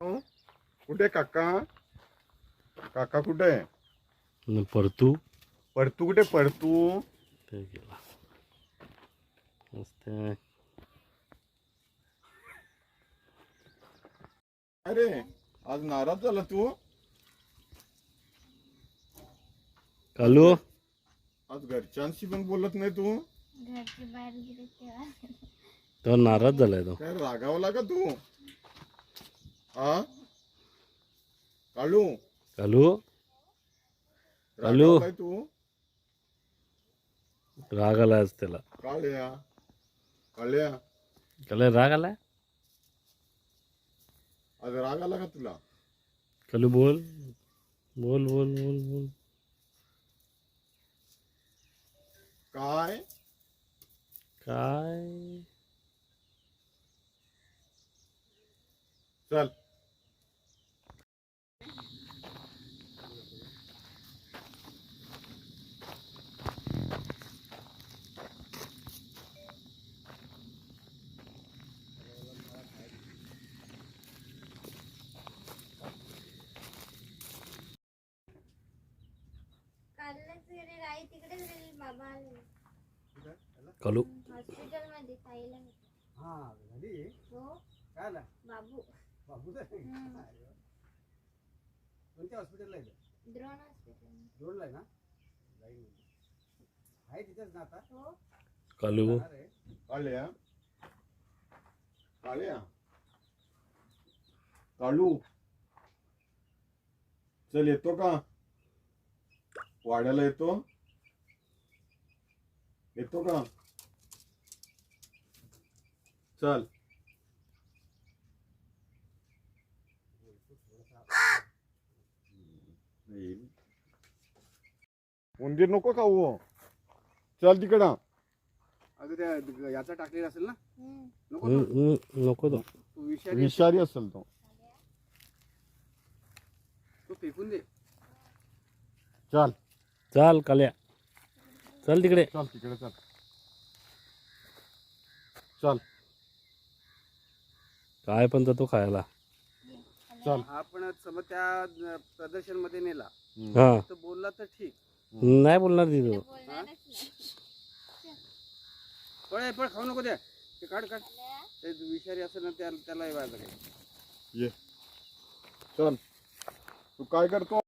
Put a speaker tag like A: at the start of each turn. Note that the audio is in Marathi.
A: हो? कुठे काका? काका कुठे?
B: परतू
A: पडतू कुठे? पडतू
B: ते गेला मस्त.
A: अरे आज नाराज झाला तू?
B: कालू
A: आज घरच्यांशी पण बोलत नाही तू?
C: घरचे बाहेर गेले तेव्हा
B: तो नाराज झालाय तो.
A: काय रागावला का तू? आ काळू
B: कालू कालू
A: रागावलाय तू?
B: राग आलाय आज त्याला.
A: काळ्या काळ्या
B: काल राग आलाय.
A: आज राग आला का तुला?
B: कालू बोल बोल बोल बोल बोल.
A: काय
B: काय
A: चल
C: कालच गेले राई तिकडेच गेले बाबा आले
B: कालू
C: हॉस्पिटल मध्ये ताईला हो बाबू
D: कोणत्या हॉस्पिटलला आहे?
C: द्रोण हॉस्पिटल
D: रोडला आहे ना? आहे तिथेच ना आता?
C: हो
B: कालू
A: काळ्या काळ्या काळू चल येतो का? वाड्याला येतो? येतो का? चल उंदीर नको खाऊ. चल तिकडं.
D: अगं त्या याचा टाकलेला असेल ना?
C: हम्म.
D: नको तो.
B: नको तो.
D: तो विषारी
A: विषारी असेल तो.
D: तो फेकून दे.
A: चल
B: चाल काल्या चल तिकडे.
A: चल तिकडे चल. चल
B: काय पण जातो खायला.
A: चल.
D: आपण समज त्या प्रदर्शन मध्ये नेला
B: हा
D: तर बोलला तर ठीक.
B: नाही बोलणार तिथं.
C: बोलणारच नाही.
D: पळ खाऊ नको द्या. ते काढ ते विषारी असेल ना त्याला व्हायला काही.
A: ये चल. तू काय करतो?